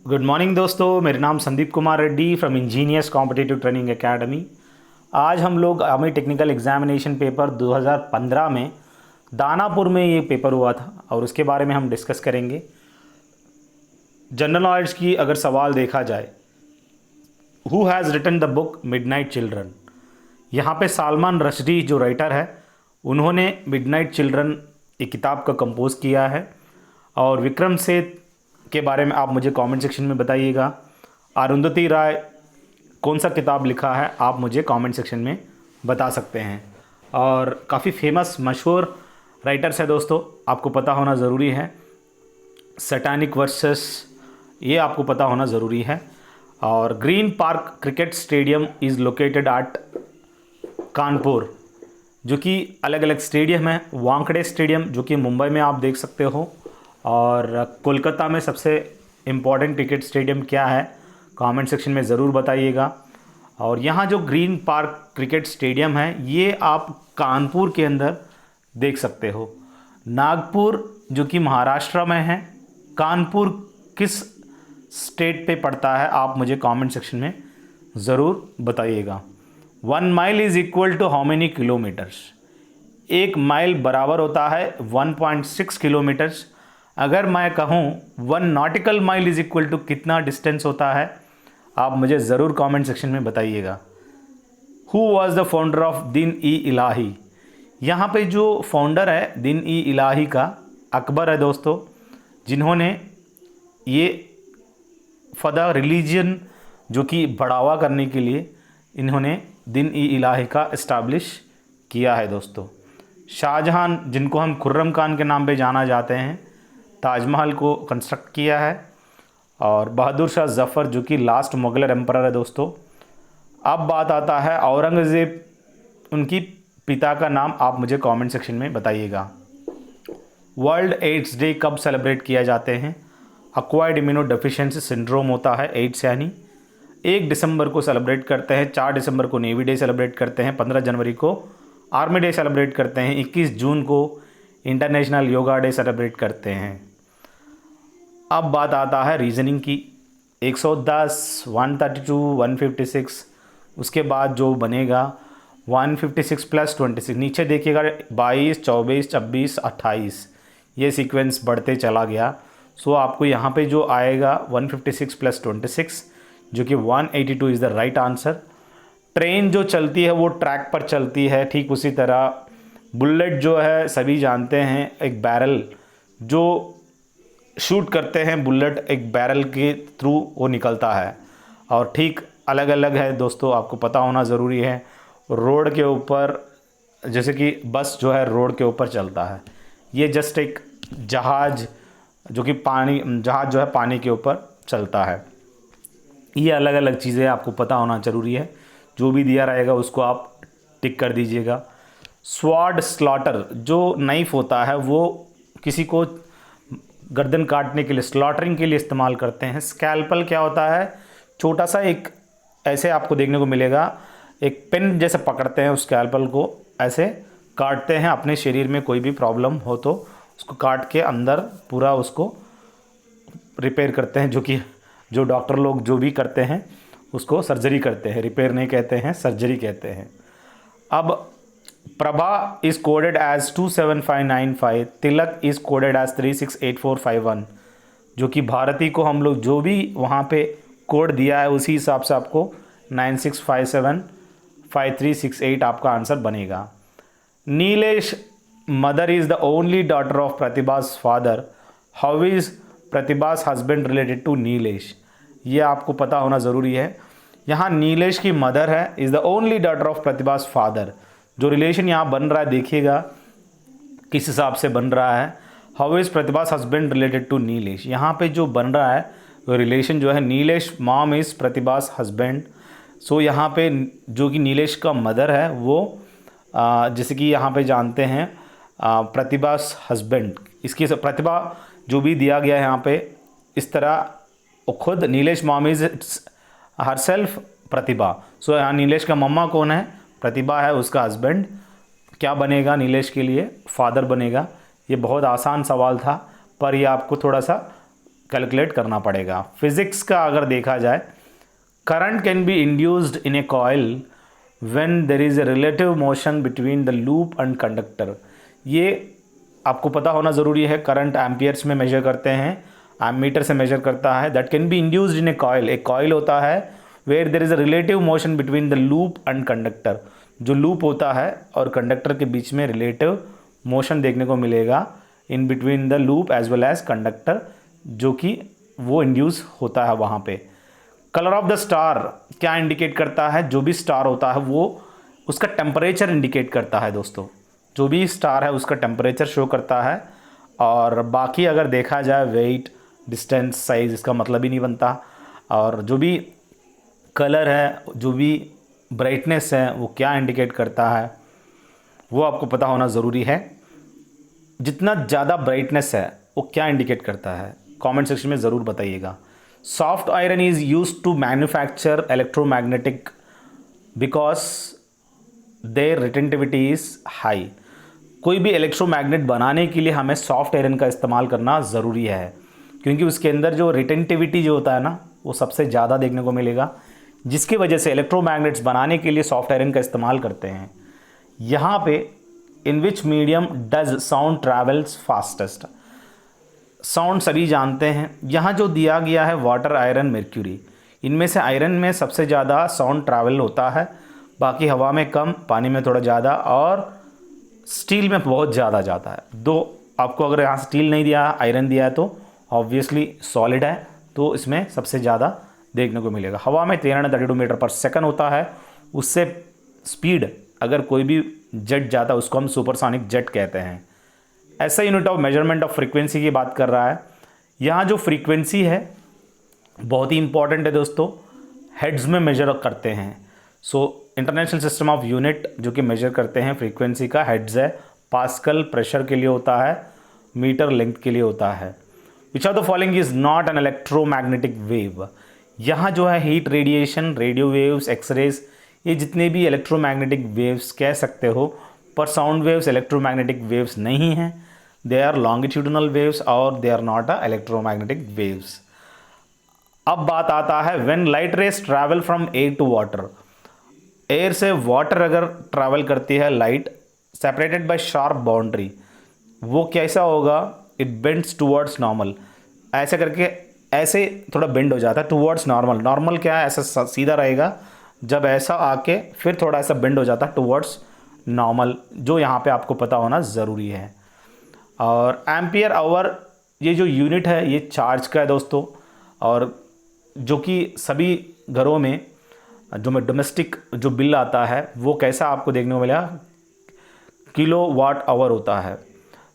Good morning दोस्तों, मेरा नाम Sandeep Kumar Reddy from engineers competitive training academy. आज हम लोग आर्मी टेक्निकल एग्जामिनेशन पेपर 2015 में दानापुर में ये पेपर हुआ था और उसके बारे में हम डिस्कस करेंगे। जनरल नॉलेज की अगर सवाल देखा जाए, who has written the book midnight children. यहाँ पे सलमान रश्दी जो राइटर है, उन्होंने मिडनाइट चिल्ड्रन एक किताब का कंपोज किया है। और विक्रम सेठ के बारे में आप मुझे कमेंट सेक्शन में बताइएगा। अरुंधति राय कौन सा किताब लिखा है, आप मुझे कमेंट सेक्शन में बता सकते हैं। और काफ़ी फेमस मशहूर राइटर्स है दोस्तों, आपको पता होना ज़रूरी है। सैटानिक वर्सेस, ये आपको पता होना ज़रूरी है। और green park cricket stadium is located at Kanpur, जो कि अलग अलग स्टेडियम है। वानखेड़े स्टेडियम जो कि मुंबई में आप देख सकते हो, और कोलकाता में सबसे इम्पॉर्टेंट क्रिकेट स्टेडियम क्या है, कमेंट सेक्शन में ज़रूर बताइएगा। और यहाँ जो ग्रीन पार्क क्रिकेट स्टेडियम है, ये आप कानपुर के अंदर देख सकते हो। नागपुर जो कि महाराष्ट्र में है, कानपुर किस स्टेट पे पड़ता है, आप मुझे कमेंट सेक्शन में ज़रूर बताइएगा। 1 mile is equal to how many kilometres. 1 mile बराबर होता है 1.6 किलोमीटर्स। अगर मैं कहूँ 1 nautical mile is equal to कितना डिस्टेंस होता है, आप मुझे ज़रूर कमेंट सेक्शन में बताइएगा। Who was the founder of दीन-ई-इलाही। यहाँ पे जो फाउंडर है दीन-ई-इलाही का, अकबर है दोस्तों, जिन्होंने ये फॉर द रिलीजन जो कि बढ़ावा करने के लिए इन्होंने दीन-ई-इलाही का इस्टेब्लिश किया है दोस्तों। शाहजहां, जिनको हम खुर्रम खान के नाम पे जाना जाते हैं, ताजमहल को कंस्ट्रक्ट किया है। और बहादुर शाह जफ़र जो कि लास्ट मुग़ल एम्परर है दोस्तों। अब बात आता है औरंगज़ेब, उनकी पिता का नाम आप मुझे कमेंट सेक्शन में बताइएगा। वर्ल्ड एड्स डे कब सेलिब्रेट किया जाते हैं। एक्वायर्ड इम्यूनो डेफिशिएंसी सिंड्रोम होता है एड्स, यानी 1 दिसंबर को सेलिब्रेट करते हैं, 4 दिसंबर को नेवी डे सेलिब्रेट करते हैं, 15 जनवरी को आर्मी डे सेलिब्रेट करते हैं, 21 जून को इंटरनेशनल योगा डे सेलिब्रेट करते हैं। अब बात आता है रीजनिंग की। 110, 132, 156, उसके बाद जो बनेगा 156 + 26, नीचे देखिएगा 22, 24, 26, 28, ये सीक्वेंस बढ़ते चला गया। सो आपको यहाँ पे जो आएगा 156 + 26 जो कि 182 is the right answer. Train जो चलती है वो ट्रैक पर चलती है, ठीक उसी तरह बुलेट जो है सभी जानते हैं, एक बैरल जो शूट करते हैं, बुलेट एक बैरल के थ्रू वो निकलता है। और ठीक अलग अलग है दोस्तों, आपको पता होना ज़रूरी है। रोड के ऊपर, जैसे कि बस जो है रोड के ऊपर चलता है, ये जस्ट एक जहाज़ जो कि जहाज़ जो है पानी के ऊपर चलता है। ये अलग अलग चीज़ें आपको पता होना ज़रूरी है। जो भी दिया रहेगा उसको आप टिक कर दीजिएगा। स्वॉर्ड स्लॉटर, जो नाइफ होता है वो किसी को गर्दन काटने के लिए, स्लॉटरिंग के लिए इस्तेमाल करते हैं। स्कैल्पल क्या होता है, छोटा सा एक ऐसे आपको देखने को मिलेगा, एक पेन जैसे पकड़ते हैं, उस स्कैल्पल को ऐसे काटते हैं। अपने शरीर में कोई भी प्रॉब्लम हो तो उसको काट के अंदर पूरा उसको रिपेयर करते हैं, जो कि जो डॉक्टर लोग जो भी करते हैं उसको सर्जरी करते हैं, रिपेयर नहीं कहते हैं, सर्जरी कहते हैं। अब Prabha is coded as 27595, Tilak is coded as 368451, जो कि भारती को हम लोग जो भी वहाँ पे कोड दिया है उसी हिसाब से आपको 96575368 आपका आंसर बनेगा। Nilesh mother is the only daughter of Pratibha's father. How is Pratibha's husband related to Nilesh, ये आपको पता होना ज़रूरी है। यहाँ नीलेश की मदर है, is the only daughter of Pratibha's father. जो रिलेशन यहाँ बन रहा है देखिएगा किस हिसाब से बन रहा है। How is Pratibha's husband related to Nilesh, यहाँ पे जो बन रहा है वो रिलेशन जो है, Nilesh mom is Pratibha's husband. सो यहाँ पे जो कि नीलेश का मदर है वो जैसे कि यहाँ पे जानते हैं प्रतिभास हस्बैंड, इसकी प्रतिभा जो भी दिया गया है यहाँ पे इस तरह खुद नीलेश मॉम इज़ हरसेल्फ प्रतिभा। सो यहाँ नीलेश का मम्मा कौन है, प्रतिभा है, उसका हस्बैंड क्या बनेगा नीलेश के लिए, फादर बनेगा। ये बहुत आसान सवाल था, पर ये आपको थोड़ा सा कैलकुलेट करना पड़ेगा। फिज़िक्स का अगर देखा जाए, current can be induced in a coil when there is a relative motion between the loop and conductor. ये आपको पता होना ज़रूरी है। करंट एम्पियर्स में मेजर करते हैं, एमीटर से मेजर करता है। That can be induced in a coil. एक कॉइल होता है where there is a relative motion between the loop and conductor. जो लूप होता है और कंडक्टर के बीच में रिलेटिव मोशन देखने को मिलेगा in between the loop as well as conductor, जो कि वो इंड्यूस होता है वहाँ पे। कलर ऑफ द स्टार क्या इंडिकेट करता है? जो भी स्टार होता है वो उसका टेम्परेचर इंडिकेट करता है दोस्तों। जो भी स्टार है उसका टेम्परेचर शो करता है। और बाकी अगर देखा जाए वेट, डिस्टेंस, साइज़, इसका मतलब ही नहीं बनता। और जो भी कलर है, जो भी ब्राइटनेस है, वो क्या इंडिकेट करता है वो आपको पता होना ज़रूरी है। जितना ज़्यादा ब्राइटनेस है वो क्या इंडिकेट करता है, कमेंट सेक्शन में ज़रूर बताइएगा। Soft iron is used to manufacture electromagnetic because their retentivity is high. कोई भी इलेक्ट्रोमैग्नेट बनाने के लिए हमें सॉफ्ट आयरन का इस्तेमाल करना ज़रूरी है, क्योंकि उसके अंदर जो रिटेंटिविटी जो होता है ना, वो सबसे ज़्यादा देखने को मिलेगा, जिसकी वजह से इलेक्ट्रोमैग्नेट्स बनाने के लिए सॉफ्ट आयरन का इस्तेमाल करते हैं। यहाँ पे in which medium does sound travels fastest. Sound सभी जानते हैं। यहाँ जो दिया गया है वाटर, आयरन, मर्क्यूरी, इनमें से आयरन में सबसे ज़्यादा साउंड ट्रैवल होता है, बाकी हवा में कम, पानी में थोड़ा ज़्यादा और स्टील में बहुत ज़्यादा जाता है। दो आपको अगर यहाँ स्टील नहीं दिया, आयरन दिया है तो ऑब्वियसली सॉलिड है, तो इसमें सबसे ज़्यादा देखने को मिलेगा। हवा में 332 मीटर पर सेकंड होता है। उससे स्पीड अगर कोई भी जेट जाता है उसको हम सुपरसोनिक जेट कहते हैं। ऐसा unit of measurement of frequency की बात कर रहा है। यहाँ जो फ्रीक्वेंसी है बहुत ही इंपॉर्टेंट है दोस्तों, हेड्स में मेजर करते हैं। So international system of unit जो कि मेजर करते हैं फ्रीक्वेंसी का, हेड्स है। पास्कल प्रेशर के लिए होता है, मीटर लेंथ के लिए होता है। Which of the following is not an electromagnetic wave. यहाँ जो है heat radiation, radio waves, x rays, ये जितने भी इलेक्ट्रोमैग्नेटिक वेव्स कह सकते हो, पर साउंड वेव्स इलेक्ट्रोमैग्नेटिक वेव्स नहीं हैं। दे आर लॉन्गिट्यूडनल वेव्स और they are not a electromagnetic waves. अब बात आता है when light rays travel from air to water. Air से वाटर अगर ट्रैवल करती है light, separated by sharp boundary, वो कैसा होगा? It bends towards normal. ऐसे करके ऐसे थोड़ा बेंड हो जाता है टुवर्ड्स नॉर्मल। नॉर्मल क्या है? ऐसा सीधा रहेगा, जब ऐसा आके फिर थोड़ा ऐसा बेंड हो जाता है टुवर्ड्स नॉर्मल, जो यहाँ पे आपको पता होना ज़रूरी है। और एम्पियर आवर ये जो यूनिट है ये चार्ज का है दोस्तों, और जो कि सभी घरों में जो डोमेस्टिक जो बिल आता है वो कैसा आपको देखने को मिलेगा? किलो वाट आवर होता है।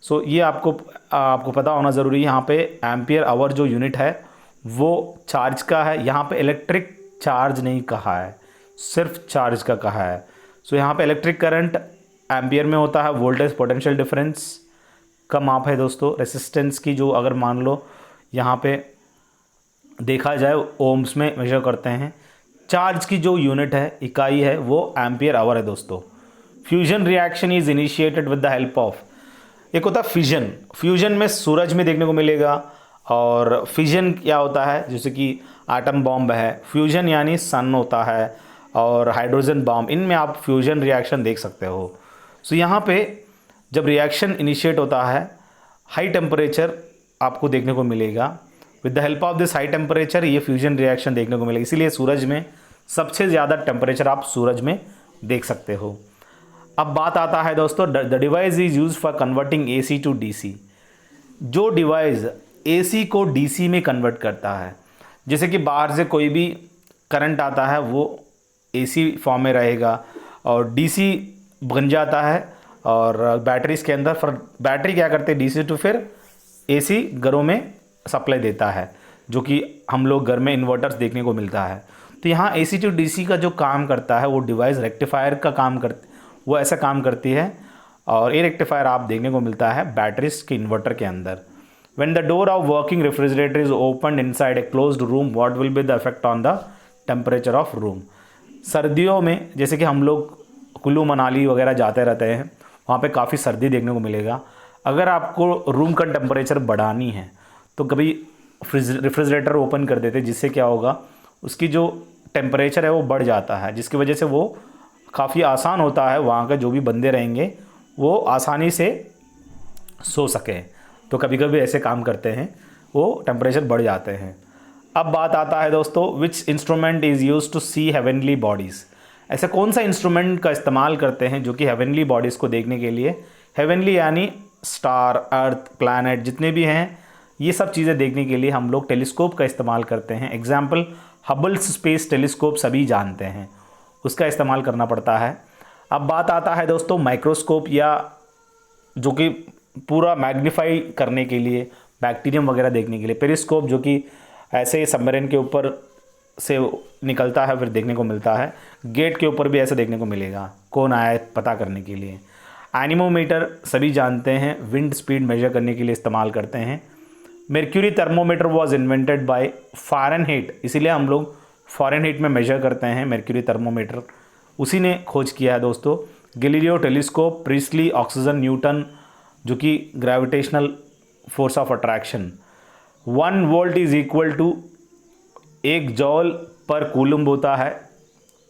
सो ये आपको पता होना ज़रूरी है। यहाँ पे एम्पियर आवर जो यूनिट है वो चार्ज का है। यहाँ पे इलेक्ट्रिक चार्ज नहीं कहा है, सिर्फ चार्ज का कहा है। सो यहाँ पे इलेक्ट्रिक करंट एम्पियर में होता है। वोल्टेज पोटेंशियल डिफरेंस का माप है दोस्तों। रेसिस्टेंस की जो अगर मान लो यहाँ पे देखा जाए ओम्स में मेजर करते हैं। चार्ज की जो यूनिट है, इकाई है, वो एम्पियर आवर है दोस्तों। Fusion reaction is initiated with the help of, एक होता है फिजन। फ्यूजन में सूरज में देखने को मिलेगा। और फिजन क्या होता है? जैसे कि एटम बॉम्ब है, फ्यूजन यानी सन होता है, और हाइड्रोजन बॉम्ब, इनमें आप फ्यूजन रिएक्शन देख सकते हो। सो यहाँ पे जब रिएक्शन इनिशिएट होता है, हाई टेम्परेचर आपको देखने को मिलेगा। With the help of this high temperature ये फ्यूजन रिएक्शन देखने को मिलेगा। इसीलिए सूरज में सबसे ज़्यादा टेम्परेचर आप सूरज में देख सकते हो। अब बात आता है दोस्तों, the device is use for converting AC to DC। जो डिवाइस AC को DC में कन्वर्ट करता है, जैसे कि बाहर से कोई भी करंट आता है वो AC फॉर्म में रहेगा और DC बन जाता है, और बैटरीज के अंदर फिर बैटरी क्या करते हैं? DC टू फिर AC घरों में सप्लाई देता है, जो कि हम लोग घर में इन्वर्टर्स देखने को मिलता है। तो यहाँ AC टू DC का जो काम करता है वो डिवाइस रेक्टिफायर का काम वो ऐसा काम करती है। और ये रेक्टिफायर आप देखने को मिलता है बैटरीज के इन्वर्टर के अंदर। When the door of working refrigerator is open inside a closed room, what will be the effect on the temperature of room. सर्दियों में जैसे कि हम लोग कुल्लू मनाली वगैरह जाते रहते हैं, वहाँ पे काफ़ी सर्दी देखने को मिलेगा। अगर आपको रूम का टेम्परेचर बढ़ानी है तो कभी रेफ्रिजरेटर ओपन कर देते, जिससे क्या होगा, उसकी जो टेम्परेचर है वो बढ़ जाता है, जिसकी वजह से वो काफ़ी आसान होता है, वहाँ के जो भी बंदे रहेंगे वो आसानी से सो सकें। तो कभी कभी ऐसे काम करते हैं, वो टेम्परेचर बढ़ जाते हैं। अब बात आता है दोस्तों, which instrument is use to see heavenly bodies. ऐसा कौन सा इंस्ट्रूमेंट का इस्तेमाल करते हैं जो कि हेवनली बॉडीज़ को देखने के लिए, हेवनली यानी स्टार, अर्थ, प्लैनेट जितने भी हैं, ये सब चीज़ें देखने के लिए हम लोग टेलीस्कोप का इस्तेमाल करते हैं। एग्जाम्पल हबल्स स्पेस टेलीस्कोप सभी जानते हैं, उसका इस्तेमाल करना पड़ता है। अब बात आता है दोस्तों माइक्रोस्कोप, या जो कि पूरा मैग्नीफाई करने के लिए, बैक्टीरियम वगैरह देखने के लिए। पेरिस्कोप जो कि ऐसे सबमरीन के ऊपर से निकलता है, फिर देखने को मिलता है। गेट के ऊपर भी ऐसे देखने को मिलेगा, कौन आया है पता करने के लिए। एनीमोमीटर सभी जानते हैं, विंड स्पीड मेजर करने के लिए इस्तेमाल करते हैं। Mercury thermometer was invented by Fahrenheit, इसीलिए हम लोग फ़ारेनहीट में मेजर करते हैं। मर्क्यूरी थर्मोमीटर उसी ने खोज किया है दोस्तों। Galileo telescope, Priestley, oxygen, Newton जो कि gravitational force of attraction. 1 volt is equal to 1 joule per coulomb होता है,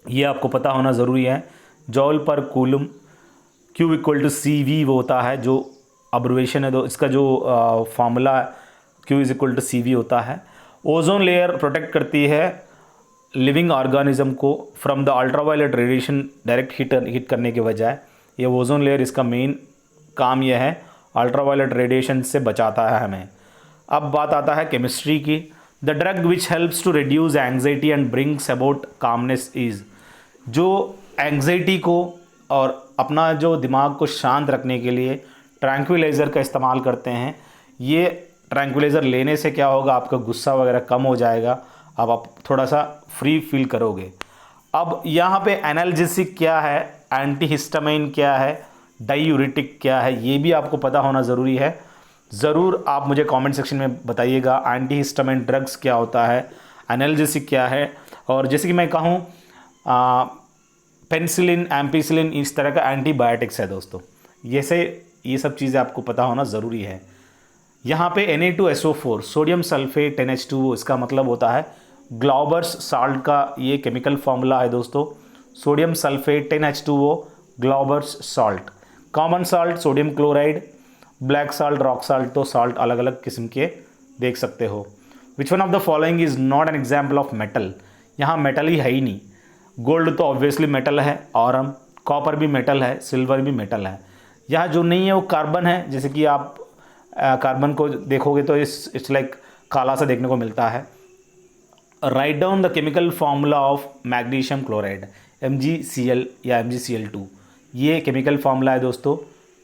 ये आपको पता होना ज़रूरी है। Joule per coulomb, Q equal to CV वो होता है, जो अब्रिवेशन है तो इसका जो formula Q is equal to CV होता है। ओजोन लेयर प्रोटेक्ट करती है लिविंग ऑर्गेनिज्म को from the ultraviolet radiation, direct hit करने के बजाय। ये ओजोन लेयर, इसका मेन काम यह है, अल्ट्रावायलेट रेडिएशन से बचाता है हमें। अब बात आता है केमिस्ट्री की। The drug which helps to reduce anxiety and brings about calmness is, जो एंग्जाइटी को और अपना जो दिमाग को शांत रखने के लिए ट्रैंक्विलाइज़र का इस्तेमाल करते हैं। ये ट्रैंक्विलाइज़र लेने से क्या होगा, आपका गुस्सा वगैरह कम हो जाएगा, अब आप थोड़ा सा फ्री फील करोगे। अब यहाँ पे एनाल्जेसिक क्या है, एंटीहिस्टामाइन क्या है, डायूरिटिक क्या है, ये भी आपको पता होना ज़रूरी है। ज़रूर आप मुझे कमेंट सेक्शन में बताइएगा एंटीहिस्टामाइन ड्रग्स क्या होता है, एनाल्जेसिक क्या है। और जैसे कि मैं कहूँ पेनिसिलिन, एम्पिसिलिन, इस तरह का एंटीबायोटिक्स है दोस्तों। ये सब चीज़ें आपको पता होना ज़रूरी है। यहाँ पे Na2SO4 सोडियम सल्फेट NH2O, इसका मतलब होता है ग्लॉबर्स साल्ट का ये केमिकल फार्मूला है दोस्तों। Sodium sulphate NH2O, Glauber's salt. Common salt sodium chloride, black salt, rock salt, तो साल्ट अलग अलग किस्म के देख सकते हो। Which one of the following is not an example of metal, यहाँ मेटल ही है ही नहीं। गोल्ड तो ऑब्वियसली मेटल है, ऑरम, कॉपर भी मेटल है, सिल्वर भी मेटल है। यहाँ जो नहीं है वो कार्बन है, जैसे कि आप कार्बन को देखोगे तो इट्स लाइक काला सा देखने को मिलता है। Write down the chemical formula of magnesium chloride, MgCl या MgCl2, ये केमिकल फार्मूला है दोस्तों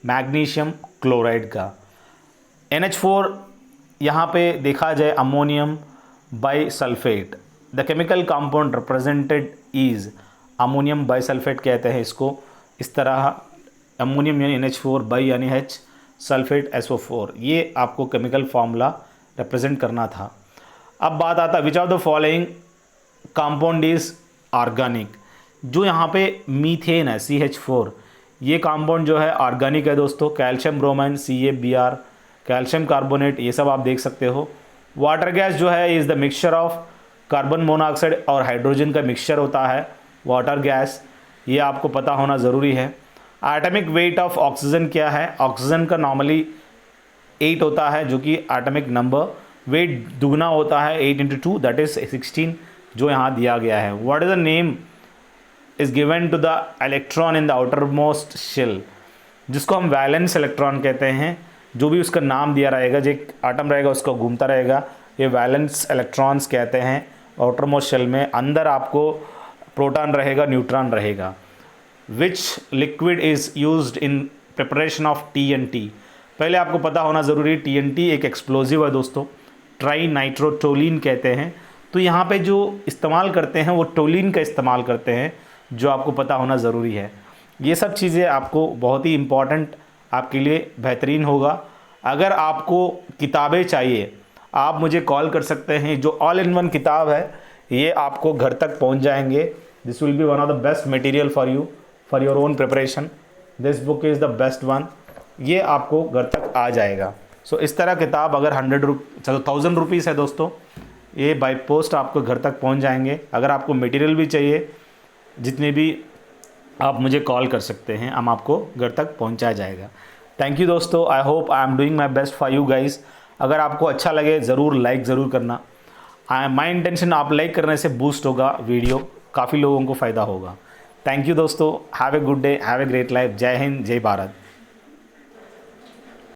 मैग्नीशियम क्लोराइड का। NH4 यहाँ पे देखा जाए ammonium bisulphate, the chemical compound represented is, ammonium bisulphate कहते हैं इसको। इस तरह अमोनियम यानी NH4, बाई यानी H, सल्फेट SO4, ये आपको केमिकल फार्मूला रिप्रेजेंट करना था। अब बात आता है which of the following compound is organic, जो यहाँ पे मीथेन है CH4, ये कंपाउंड जो है ऑर्गेनिक है दोस्तों। Calcium bromine CaBr, calcium carbonate, ये सब आप देख सकते हो। वाटर गैस जो है is the mixture of carbon monoxide और हाइड्रोजन का मिक्सचर होता है वाटर गैस, ये आपको पता होना ज़रूरी है। एटॉमिक वेट ऑफ ऑक्सीजन क्या है, ऑक्सीजन का नॉर्मली 8 होता है, जो कि एटॉमिक नंबर, वेट दुगना होता है 8 × 2 दैट इज़ 16, जो यहाँ दिया गया है। What is the name is given to the electron in the outer most shell, जिसको हम वैलेंस इलेक्ट्रॉन कहते हैं। जो भी उसका नाम दिया रहेगा, जो आटम रहेगा उसको घूमता रहेगा, ये वैलेंस इलेक्ट्रॉन्स कहते हैं। आउटर मोस्ट शेल में अंदर आपको प्रोटॉन रहेगा, न्यूट्रॉन रहेगा। विच liquid is used in preparation of TNT, पहले आपको पता होना ज़रूरी है। TNT एक एक्सप्लोजिव है दोस्तों, ट्राई नाइट्रोटोलिन कहते हैं। तो यहाँ पे जो इस्तेमाल करते हैं वो टोलिन का इस्तेमाल करते हैं, जो आपको पता होना ज़रूरी है। ये सब चीज़ें आपको बहुत ही इम्पॉर्टेंट, आपके लिए बेहतरीन होगा। अगर आपको किताबें चाहिए आप मुझे कॉल कर सकते हैं, जो ऑल इन वन किताब है ये आपको घर तक पहुंच जाएंगे। This will be one of the best material for you for your own preparation. This book is the best one, ये आपको घर तक आ जाएगा। सो इस तरह किताब अगर 1000 रुपीज़ है दोस्तों, ये बाय पोस्ट आपको घर तक पहुंच जाएंगे। अगर आपको मटेरियल भी चाहिए, जितने भी आप मुझे कॉल कर सकते हैं, हम आपको घर तक पहुंचाया जाएगा। थैंक यू दोस्तों, I hope I am doing my best for you guys. अगर आपको अच्छा लगे ज़रूर लाइक ज़रूर करना। माई इंटेंशन आप लाइक करने से बूस्ट होगा वीडियो, काफ़ी लोगों को फ़ायदा होगा। थैंक यू दोस्तों, have a good day, have a great life. जय हिंद, जय भारत।